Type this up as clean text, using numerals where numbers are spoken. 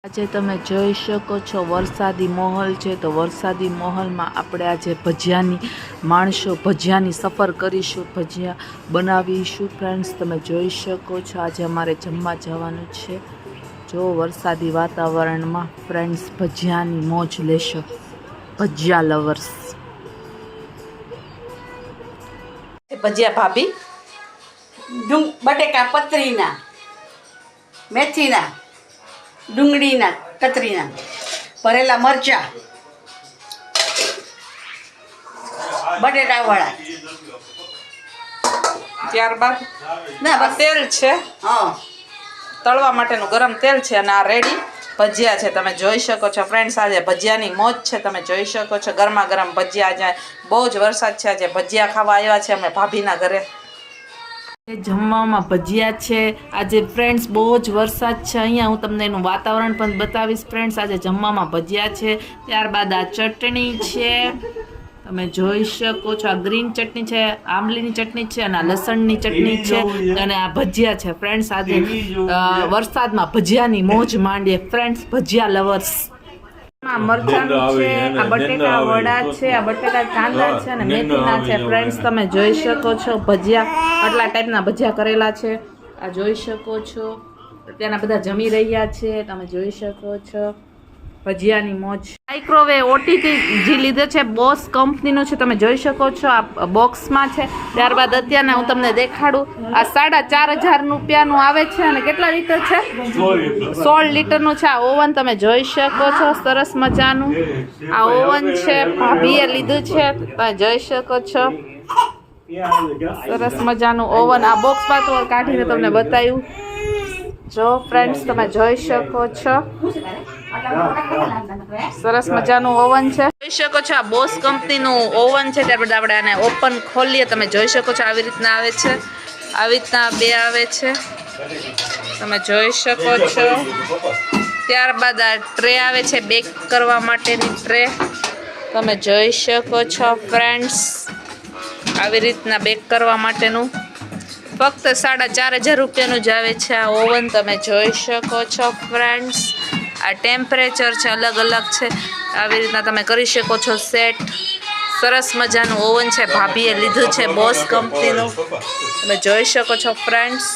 આજે તમે જોઈ શકો છો વરસાદી માહોલ છે તો વરસાદી માહોલમાં આપણે આજે ભજીયાની સફર કરીશું, ભજીયા બનાવીશું ફ્રેન્ડ્સ। તમે જોઈ શકો છો આજે અમારે જમવા જવાનું છે। જો વરસાદી વાતાવરણમાં ફ્રેન્ડ્સ ભજીયાની મોજ લેશો, ભજીયા લવર્સ। ભજીયા ભાભી બટેકા પતરીના, મેથીના, ડુંગળીના, કતરીના, ભરેલા મરચા, બટેટાવાળા। ત્યારબાદ ના બસ તેલ છે, હા તળવા માટેનું ગરમ તેલ છે અને આ રેડી ભજીયા છે। તમે જોઈ શકો છો ફ્રેન્ડ્સ આજે ભજીયાની મોજ છે। તમે જોઈ શકો છો ગરમા ગરમ ભજીયા। આજે બહુ જ વરસાદ છે, આજે ભજીયા ખાવા આવ્યા છે અમે ભાભીના ઘરે। જમવામાં ભજીયા છે આજે ફ્રેન્ડ્સ, બહુ જ વરસાદ છે અહીંયા। હું તમને એનું વાતાવરણ પણ બતાવીશ ફ્રેન્ડ્સ। આજે જમવામાં ભજીયા છે, ત્યારબાદ આ ચટણી છે, તમે જોઈ શકો છો આ ગ્રીન ચટણી છે, આંબલીની ચટણી છે અને આ લસણની ચટણી છે અને આ ભજીયા છે ફ્રેન્ડ્સ। આજે વરસાદમાં ભજીયાની મોજ માંડીએ ફ્રેન્ડ્સ, ભજીયા લવર્સ। મરચાનું છે, આ બટેકા વડા છે, આ બટેકા કાંદા છે અને મેથીના છે ફ્રેન્ડ્સ। તમે જોઈ શકો છો ભજીયા, આટલા ટાઈપના ભજીયા કરેલા છે, આ જોઈ શકો છો। અત્યારના બધા જમી રહ્યા છે, તમે જોઈ શકો છો ભજીયાની મોજ। માઇક્રોવેવ ઓટીટી જે લીધે છે બોસ કંપનીનું છે, તમે જોઈ શકો છો આ બોક્સમાં છે। ત્યારબાદ અત્યારના હું તમને દેખાડું, આ 4,500 રૂપિયાનું આવે છે અને કેટલા લીટર છે? 16 લીટરનું છે આ ઓવન। તમે જોઈ શકો છો સરસ મજાનું આ ઓવન છે, ભાભીએ લીધું છે, તમે જોઈ શકો છો સરસ મજાનું ઓવન। આ બોક્સમાં તો કાઢીને તમને બતાવ્યું જો ફ્રેન્ડ્સ, તમે જોઈ શકો છો સરસ મજાનું ઓવન છે, જોઈ શકો છો આ બોસ કંપનીનું ઓવન છે। ત્યારબાદ આપણે આને ઓપન ખોલીએ, તમે જોઈ શકો છો આવી રીતના આવે છે, આવી રીતના બે આવે છે, તમે જોઈ શકો છો। ત્યારબાદ આ ટ્રે આવે છે, બેક કરવા માટેની ટ્રે, તમે જોઈ શકો છો ફ્રેન્ડ્સ, આવી રીતના બેક કરવા માટેનું ફક્ત 4,500 રૂપિયાનું જ આવે છે આ ઓવન। તમે જોઈ શકો છો ફ્રેન્ડ્સ, આ ટેમ્પરેચર છે અલગ અલગ છે, આવી રીતના તમે કરી શકો છો સેટ। સરસ મજાનું ઓવન છે, ભાભીએ લીધું છે બોસ કંપનીનું, તમે જોઈ શકો છો ફ્રેન્ડ્સ।